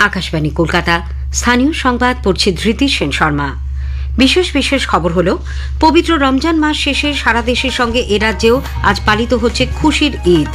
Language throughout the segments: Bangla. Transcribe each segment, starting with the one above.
আকাশবাণী কলকাতা। স্থানীয় সংবাদ পড়ছে ধৃতি সেন শর্মা। বিশেষ খবর হলো, পবিত্র রমজান মাস শেষে সারা দেশের সঙ্গে এ রাজ্যেও আজ পালিত হচ্ছে খুশির ঈদ।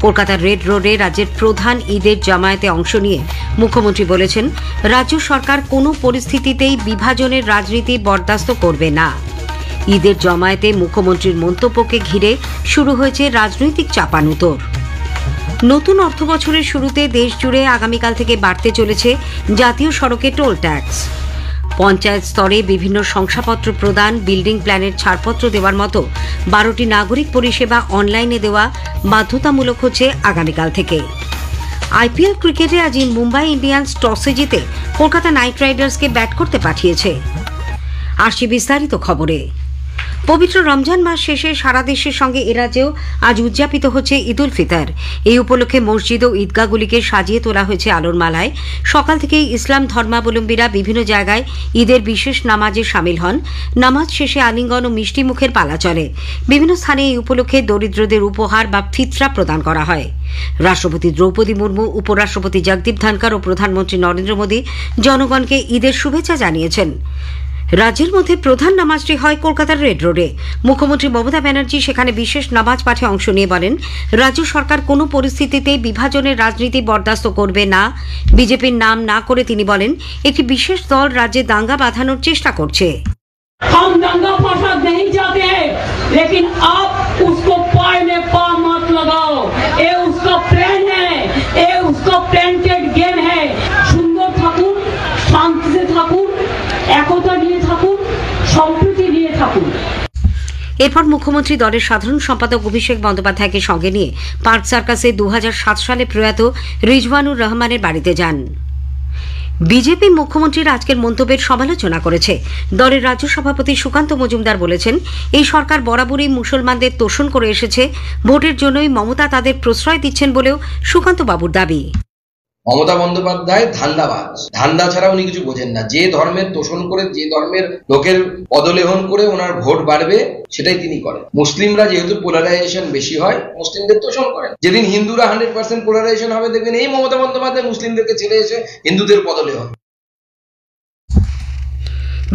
কলকাতার রেড রোডে রাজ্যের প্রধান ঈদের জামায়াতে অংশ নিয়ে মুখ্যমন্ত্রী বলেছেন, রাজ্য সরকার কোনো পরিস্থিতিতেই বিভাজনের রাজনীতি বরদাস্ত করবে না। ঈদের জমায়েতে মুখ্যমন্ত্রীর মন্তব্যকে ঘিরে শুরু হয়েছে রাজনৈতিক চাপানুতোর। নতুন অর্থবছরের শুরুতে দেশজুড়ে আগামীকাল থেকে বাড়তে চলেছে জাতীয় সড়কে টোল ট্যাক্স। পঞ্চায়েত স্তরে বিভিন্ন শংসাপত্র প্রদান, বিল্ডিং প্ল্যানের ছাড়পত্র দেওয়ার মতো 12টি নাগরিক পরিষেবা অনলাইনে দেওয়া বাধ্যতামূলক হচ্ছে আগামীকাল থেকে। আইপিএল ক্রিকেটে আজ মুম্বাই ইন্ডিয়ান্স টসে জিতে কলকাতা নাইট রাইডার্সকে ব্যাট করতে পাঠিয়েছে। আসছি বিস্তারিত খবরে। পবিত্র রমজান মাস শেষে সারা দেশের সঙ্গে এ রাজ্যেও আজ উদযাপিত হচ্ছে ঈদ উল ফিতর। এই উপলক্ষে মসজিদ ও ঈদগাহগুলিকে সাজিয়ে তোলা হয়েছে আলোর মালায়। সকাল থেকেই ইসলাম ধর্মাবলম্বীরা বিভিন্ন জায়গায় ঈদের বিশেষ নামাজে সামিল হন। নামাজ শেষে আলিঙ্গন ও মিষ্টি মুখের পালা চলে। বিভিন্ন স্থানে এই উপলক্ষে দরিদ্রদের উপহার বা ফিতরা প্রদান করা হয়। রাষ্ট্রপতি দ্রৌপদী মুর্মু, উপরাষ্ট্রপতি জগদীপ ধনখড় ও প্রধানমন্ত্রী নরেন্দ্র মোদী জনগণকে ঈদের শুভেচ্ছা জানিয়েছেন। রাজ্যের মধ্যে প্রধান নামাজটি হয় কলকাতার রেড রোডে। মুখ্যমন্ত্রী মমতা ব্যানার্জি সেখানে বিশেষ নামাজ পাঠে অংশ নিয়ে বলেন, রাজ্য সরকার কোনো পরিস্থিতিতেই বিভাজনের রাজনীতি বরদাস্ত করবে না। বিজেপির নাম না করে তিনি বলেন, একটি বিশেষ দল রাজ্যে দাঙ্গা বাঁধানোর চেষ্টা করছে। हम दंगा फसाद नहीं चाहते हैं, लेकिन आप उसको पाए में पा मत लगाओ। ये उसका प्लान है, ये उसका प्लांटेड गेम है। सुंदर থাকুন, শান্তিতে থাকুন, একতা নিয়ে থাকুন, সম্প্রীতি নিয়ে থাকুন। এরপর মুখ্যমন্ত্রী দলের সাধারণ সম্পাদক অভিষেক বন্দ্যোপাধ্যায়কে সঙ্গে নিয়ে পার্ক সার্কাসে 2007 সালে প্রয়াত রিজওয়ানুর রহমানের বাড়িতে যান। বিজেপি মুখ্যমন্ত্রীর আজকের মন্তব্যের সমালোচনা করেছে। দলের রাজ্য সভাপতি সুকান্ত মজুমদার বলেছেন, এই সরকার বরাবরই মুসলমানদের তোষণ করে এসেছে। ভোটের জন্যই মমতা তাদের প্রশ্রয় দিচ্ছেন বলেও সুকান্ত বাবুর দাবি। মমতা বন্দ্যোপাধ্যায় ধান্দাবাজ, ধান্দা ছাড়া উনি কিছু বোঝেন না। যে ধর্মের তোষণ করে, যে ধর্মের লোকের পদলেহন করে ওনার ভোট বাড়বে, সেটাই তিনি করেন। মুসলিমরা যেহেতু পোলারাইজেশন বেশি হয়, মুসলিমদের তোষণ করেন। যেদিন হিন্দুরা 100% পোলারাইজেশন হবে, দেখবেন এই মমতা বন্দ্যোপাধ্যায় মুসলিমদেরকে ছেড়ে এসে হিন্দুদের পদলেহন।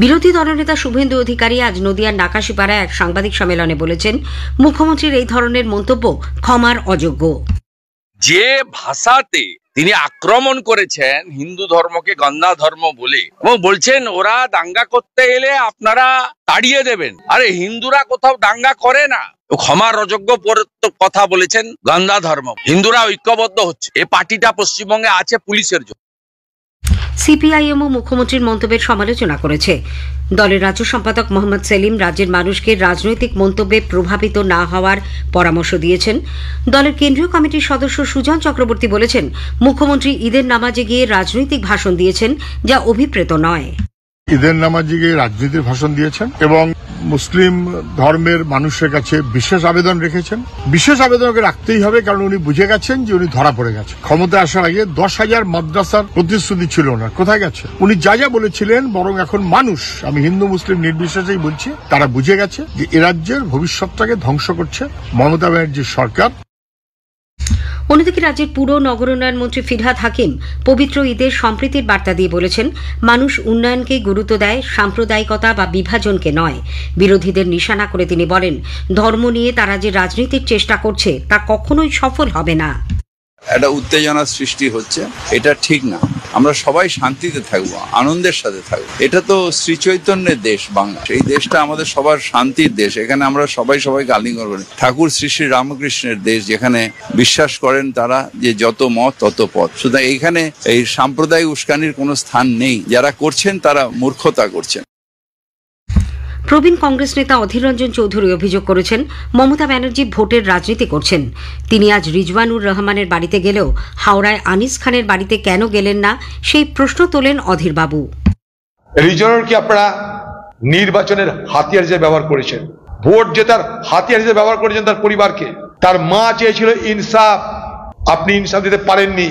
বিরোধী দলনেতা শুভেন্দু অধিকারী আজ নদিয়ার নাকাশিপাড়ায় এক সাংবাদিক সম্মেলনে বলেছেন, মুখ্যমন্ত্রীর এই ধরনের মন্তব্য ক্ষমার অযোগ্য। যে ভাষাতে তিনি আক্রমণ করেছেন হিন্দু ধর্মকে গন্ধা ধর্ম বলে, এবং বলছেন ওরা দাঙ্গা করতে এলে আপনারা তাড়িয়ে দেবেন। আরে হিন্দুরা কোথাও দাঙ্গা করে না। ক্ষমার অযোগ্য কথা বলেছেন, গন্ধা ধর্ম। হিন্দুরা ঐক্যবদ্ধ হচ্ছে। এই পার্টিটা পশ্চিমবঙ্গে আছে পুলিশের জন্য। সিপিআইএমও মুখ্যমন্ত্রীর মন্তব্যের সমালোচনা করেছে। দলের রাজ্য সম্পাদক মোহাম্মদ সেলিম রাজ্যের মানুষকে রাজনৈতিক মন্তব্যে প্রভাবিত না হওয়ার পরামর্শ দিয়েছেন। দলের কেন্দ্রীয় কমিটির সদস্য সুজন চক্রবর্তী বলেছেন, মুখ্যমন্ত্রী ঈদের নামাজে গিয়ে রাজনৈতিক ভাষণ দিয়েছেন, যা অভিপ্রেত নয়। ঈদের নামাজে গিয়ে রাজনীতির ভাষণ দিয়েছেন এবং মুসলিম ধর্মের মানুষের কাছে বিশেষ আবেদন রেখেছেন। বিশেষ আবেদনকে রাখতেই হবে, কারণ উনি বুঝে গেছেন যে উনি ধরা পড়ে গেছেন। ক্ষমতায় আসার আগে 10,000 মাদ্রাসার প্রতিশ্রুতি ছিল না, কোথায় গেছে? উনি যা যা বলেছিলেন, বরং এখন মানুষ, আমি হিন্দু মুসলিম নির্বিশেষেই বলছি, তারা বুঝে গেছে যে এ রাজ্যের ভবিষ্যৎটাকে ধ্বংস করছে মমতা ব্যানার্জির সরকার। অন্যদিকে রাজ্যের পুর নগরোন্নয়ন মন্ত্রী ফিরহাদ হাকিম পবিত্র ঈদের সম্প্রীতির বার্তা দিয়ে বলেছেন, মানুষ উন্নয়নকে গুরুত্ব দেয়, সাম্প্রদায়িকতা বা বিভাজনকে নয়। বিরোধীদের নিশানা করে তিনি বলেন, ধর্ম নিয়ে তারা যে রাজনীতির চেষ্টা করছে তা কখনোই সফল হবে না। একটা উত্তেজনার সৃষ্টি হচ্ছে, এটা ঠিক না। আমরা সবাই শান্তিতে থাকবো, আনন্দের সাথে থাকবো। এটা তো শ্রী চৈতন্যের দেশ বাংলা। এই দেশটা আমাদের সবার শান্তির দেশ। এখানে আমরা সবাইকে আলিঙ্গন করি। ঠাকুর শ্রী শ্রী রামকৃষ্ণের দেশ, যেখানে বিশ্বাস করেন তারা যে যত মত তত পথ। সুতরাং এইখানে এই সাম্প্রদায়িক উস্কানির কোনো স্থান নেই। যারা করছেন তারা মূর্খতা করছেন। প্রবীণ কংগ্রেস নেতা অধীর রঞ্জন চৌধুরী অভিযোগ করেছেন, মমতা ব্যানার্জি ভোটের রাজনীতি করছেন। তিনি আজ রিজওয়ানুর রহমানের বাড়িতে গেলেও হাওড়ায় আনিস খানের বাড়িতে কেন গেলেন না, সেই প্রশ্ন তোলেন অধীরবাবু। রিজওয়ানুরকে আপনারা নির্বাচনের হাতিয়ার হিসেবে ব্যবহার করেছেন, ভোট জেতার হাতিয়ার হিসেবে ব্যবহার করেছেন তার পরিবারকে। তার মা চেয়েছিল ইনসাফ, আপনি ইনসাফ দিতে পারেননি,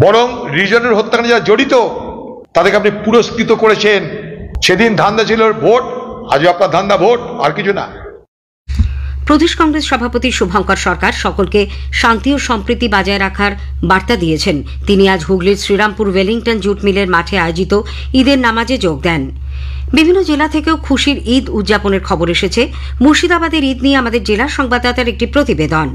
বরং রিজওয়ানুর হত্যাকাণ্ডে যারা জড়িত তাদেরকে আপনি পুরস্কৃত করেছেন। সেদিন ধান্দা ছিল ভোট, আজ আপনার ধান্দা ভোট, আর কিছু না। প্রদেশ কংগ্রেস সভাপতি শুভঙ্কর সরকার সকলকে শান্তি ও সম্প্রীতি বজায় রাখার বার্তা দিয়েছেন। তিনি আজ হুগলির শ্রীরামপুর ওয়েলিংটন জুট মিলের মাঠে আয়োজিত ঈদের নামাজে যোগ দেন। বিভিন্ন জেলা থেকেও খুশির ঈদ উদযাপনের খবর এসেছে। মুর্শিদাবাদের ঈদ নিয়ে আমাদের জেলা সংবাদদাতার একটি প্রতিবেদন।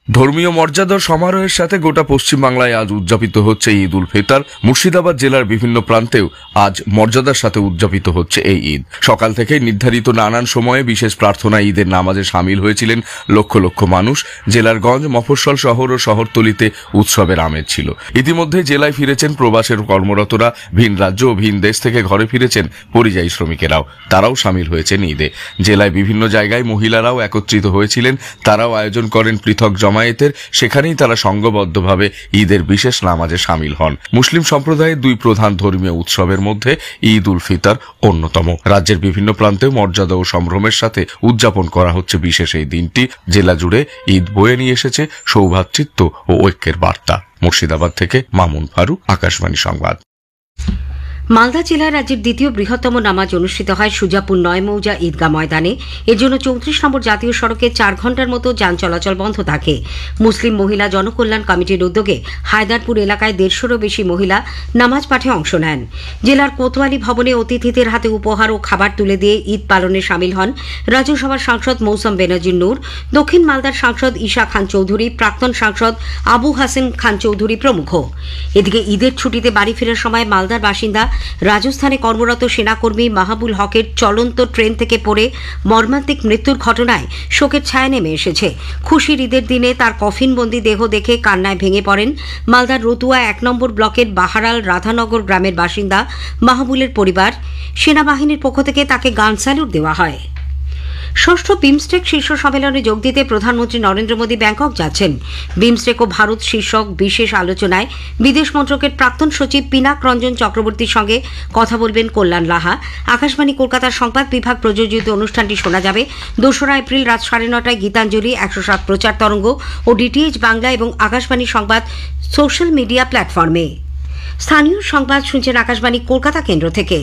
ধর্মীয় মর্যাদার সমারোহের সাথে গোটা পশ্চিমবাংলায় আজ উদযাপিত হচ্ছে ঈদ উল ফিতর। মুর্শিদাবাদ জেলার বিভিন্ন প্রান্তেও আজ মর্যাদার সাথে উদযাপিত হচ্ছে এই ঈদ। সকাল থেকে নির্ধারিত নানান সময়ে বিশেষ প্রার্থনা ঈদের নামাজে সামিল হয়েছিলেন লক্ষ লক্ষ মানুষ। জেলার গঞ্জ, মফস্বল শহর ও শহরতলিতে উৎসবের আমেজ ছিল। ইতিমধ্যে জেলায় ফিরেছেন প্রবাসের কর্মরতরা, ভিন রাজ্য ও ভিন দেশ থেকে ঘরে ফিরেছেন পরিযায়ী শ্রমিকেরাও, তারাও সামিল হয়েছেন ঈদে। জেলায় বিভিন্ন জায়গায় মহিলারাও একত্রিত হয়েছিলেন, তারাও আয়োজন করেন পৃথক জমায়েতের। সেখানেই তারা সংঘবদ্ধভাবে ঈদের বিশেষ নামাজে সামিল হন। মুসলিম সম্প্রদায়ের দুই প্রধান ধর্মীয় উৎসবের মধ্যে ঈদ উল ফিতর অন্যতম। রাজ্যের বিভিন্ন প্রান্তে মর্যাদা ও সম্ভ্রমের সাথে উদযাপন করা হচ্ছে বিশেষ এই দিনটি। জেলা জুড়ে ঈদ বয়ে নিয়ে এসেছে সৌভ্রাতৃত্ব ও ঐক্যের বার্তা। মুর্শিদাবাদ থেকে মামুন ফারুক, আকাশবাণী সংবাদ। মালদা জেলায় রাজ্যের দ্বিতীয় বৃহত্তম নামাজ অনুষ্ঠিত হয় সুজাপুর ৯ মৌজা ঈদগাহ ময়দানে। এর জন্য ৩৪ নম্বর জাতীয় সড়কে ৪ ঘণ্টার মতো যান চলাচল বন্ধ থাকে। মুসলিম মহিলা জনকল্যাণ কমিটির উদ্যোগে হায়দারপুর এলাকায় ১৫০রও বেশি মহিলা নামাজ পাঠে অংশ নেন। জেলার কোতোয়ালি ভবনে অতিথিদের হাতে উপহার ও খাবার তুলে দিয়ে ঈদ পালনে সামিল হন রাজ্যসভার সাংসদ মৌসম বেনাজির নূর, দক্ষিণ মালদার সাংসদ ঈশা খান চৌধুরী, প্রাক্তন সাংসদ আবু হাসেম খান চৌধুরী প্রমুখ। এদিকে ঈদের ছুটিতে বাড়ি ফেরার সময় মালদার বাসিন্দা রাজস্থানে কর্মরত সেনাকর্মী মাহাবুল হকের চলন্ত ট্রেন থেকে পড়ে মর্মান্তিক মৃত্যুর ঘটনায় শোকের ছায়া নেমে এসেছে। খুশির ঈদের দিনে তার কফিনবন্দি দেহ দেখে কান্নায় ভেঙে পড়েন মালদার রতুয়া ১ নম্বর ব্লকের বাহারাল রাধানগর গ্রামের বাসিন্দা মাহাবুলের পরিবার। সেনাবাহিনীর পক্ষ থেকে তাকে গান স্যালুট দেওয়া হয়। ষষ্ঠ বিমস্টেক শীর্ষ সম্মেলনে যোগ দিতে প্রধানমন্ত্রী নরেন্দ্র মোদী ব্যাংকক যাচ্ছেন। বিমস্টেক ও ভারত শীর্ষক বিশেষ আলোচনায় বিদেশ মন্ত্রকের প্রাক্তন সচিব পিনাক রঞ্জন চক্রবর্তীর সঙ্গে কথা বলবেন কল্যাণ লাহা। আকাশবাণী কলকাতার সংবাদ বিভাগ প্রযোজিত অনুষ্ঠানটি শোনা যাবে ২রা এপ্রিল রাত ৯:৩০টায় গীতাঞ্জলি, ১০৭ প্রচার তরঙ্গ ও ডিটিএইচ বাংলা এবং আকাশবাণী সংবাদ সোশ্যাল মিডিয়া প্ল্যাটফর্মে। স্থানীয় সংবাদ শুনছেন আকাশবাণী কলকাতা কেন্দ্র থেকে।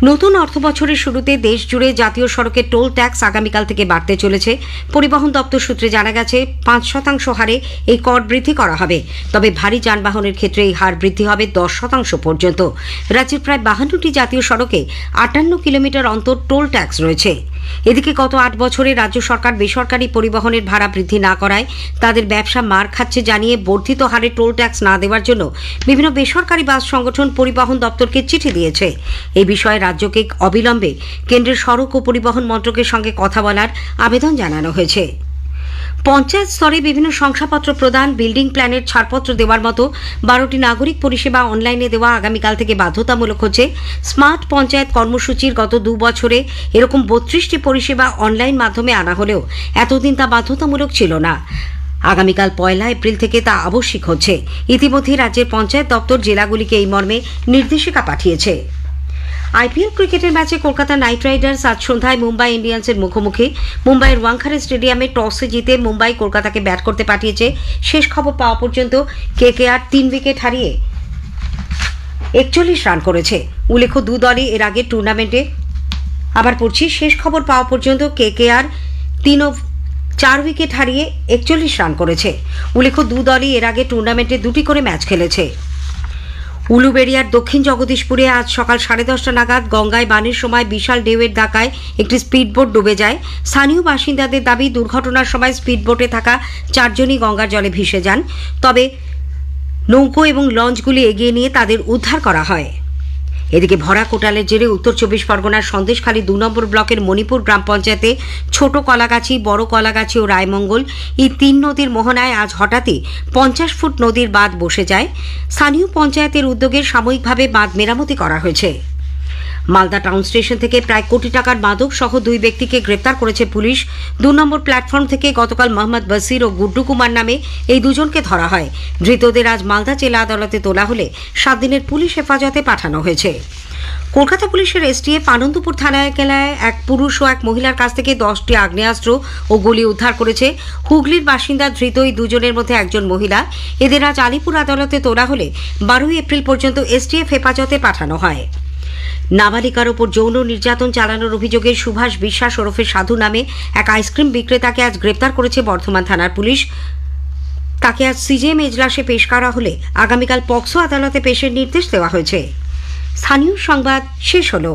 নতুন অর্থবছরের শুরুতে দেশ জুড়ে জাতীয় সড়কে টোল ট্যাক্স আগামীকাল থেকে বাড়তে চলেছে। পরিবহন দপ্তর সূত্রে জানা গেছে ৫% হারে এই কর বৃদ্ধি করা হবে। তবে ভারী যানবাহনের ক্ষেত্রে এই হার বৃদ্ধি হবে ১০% পর্যন্ত। রাজ্যের প্রায় ৫২টি জাতীয় সড়কে ৫৮ কিলোমিটার অন্তর টোল ট্যাক্স রয়েছে। এদিকে গত ৮ বছরে রাজ্য সরকার বেসরকারি পরিবহনের ভাড়া বৃদ্ধি না করায় তাদের ব্যবসা মার খাচ্ছে জানিয়ে বর্ধিত হারে টোল ট্যাক্স না দেওয়ার জন্য বিভিন্ন বেসরকারি বাস সংগঠন পরিবহন দপ্তরকে চিঠি দিয়েছে। এই বিষয়ে রাজ্যকে অবিলম্বে কেন্দ্রের সড়ক ও পরিবহন মন্ত্রকের সঙ্গে কথা বলার আবেদন জানানো হয়েছে। পঞ্চায়েত স্তরে বিভিন্ন শংসাপত্র প্রদান, বিল্ডিং প্ল্যানের ছাড়পত্র দেওয়ার মতো ১২টি নাগরিক পরিষেবা অনলাইনে দেওয়া আগামীকাল থেকে বাধ্যতামূলক হচ্ছে। স্মার্ট পঞ্চায়েত কর্মসূচির গত ২ বছরে এরকম ৩২টি পরিষেবা অনলাইন মাধ্যমে আনা হলেও এতদিন তা বাধ্যতামূলক ছিল না। আগামীকাল ১ এপ্রিল থেকে তা আবশ্যিক হচ্ছে। ইতিমধ্যে রাজ্যের পঞ্চায়েত দপ্তর জেলাগুলিকে এই মর্মে নির্দেশিকা পাঠিয়েছে। আইপিএল ক্রিকেটের ম্যাচে কলকাতা নাইট রাইডার্স আজ সন্ধ্যায় মুম্বাই ইন্ডিয়ান্সের মুখোমুখি। মুম্বাইয়ের ওয়াংখারে স্টেডিয়ামে টসে জিতে মুম্বাই কলকাতাকে ব্যাট করতে পাঠিয়েছে। শেষ খবর পাওয়া পর্যন্ত কেকেআর ৩ উইকেট হারিয়ে ৪১ রান করেছে। উল্লেখ্য, ২ দলই এর আগে টুর্নামেন্টে শেষ খবর পাওয়া পর্যন্ত কেকেআর ৪ উইকেট হারিয়ে ৪১ রান করেছে। উল্লেখ্য, ২ দলই এর আগে টুর্নামেন্টে ২টি করে ম্যাচ খেলেছে। উলুবেড়িয়ার দক্ষিণ জগদীশপুরে আজ সকাল 10:30 নাগাদ গঙ্গায় বানের সময় বিশাল ঢেউয়ের ধাক্কায় একটি স্পিডবোট ডুবে যায়। স্থানীয় বাসিন্দাদের দাবি, দুর্ঘটনার সময় স্পিডবোটে থাকা ৪ জনই গঙ্গার জলে ভেসে যান। তবে নৌকো এবং লঞ্চগুলি এগিয়ে নিয়ে তাদের উদ্ধার করা হয়। এদিকে ভরা কোটালের জেরে উত্তর ২৪ পরগনার সন্দেশখালী ২ নম্বর ব্লকের মণিপুর গ্রাম পঞ্চায়েতে ছোট কলাগাছি, বড় কলাগাছি ও রায়মঙ্গল এই ৩ নদীর মোহনায় আজ হঠাৎই ৫০ ফুট নদীর বাঁধ বসে যায়। স্থানীয় পঞ্চায়েতের উদ্যোগে সাময়িকভাবে বাঁধ মেরামতি করা হয়েছে। মালদা টাউন স্টেশন থেকে প্রায় কোটি টাকার মাদক সহ ২ ব্যক্তিকে গ্রেপ্তার করেছে পুলিশ। ২ নম্বর প্ল্যাটফর্ম থেকে গতকাল মোহাম্মদ বসির ও গুড্ডু কুমার নামে এই দুজনকে ধরা হয়। ধৃতদের আজ মালদা জেলা আদালতে তোলা হলে ৭ দিনের পুলিশ হেফাজতে পাঠানো হয়েছে। কলকাতা পুলিশের এসটিএফ আনন্দপুর থানায় এলাকায় এক পুরুষ ও এক মহিলার কাছ থেকে 10টি আগ্নেয়াস্ত্র ও গুলি উদ্ধার করেছে। হুগলির বাসিন্দা ধৃত এই দুজনের মধ্যে একজন মহিলা। এদের আজ আলিপুর আদালতে তোলা হলে ১২ এপ্রিল পর্যন্ত এসটিএফ হেফাজতে পাঠানো হয়। নাবালিকার ওপর যৌন নির্যাতন চালানোর অভিযোগে সুভাষ বিশ্বাস ওরফে সাধু নামে এক আইসক্রিম বিক্রেতাকে আজ গ্রেপ্তার করেছে বর্ধমান থানার পুলিশ। তাকে আজ সিজেএম এজলাসে পেশ করা হলে আগামীকাল পক্সো আদালতে পেশের নির্দেশ দেওয়া হয়েছে। স্থানীয় সংবাদ শেষ হলো।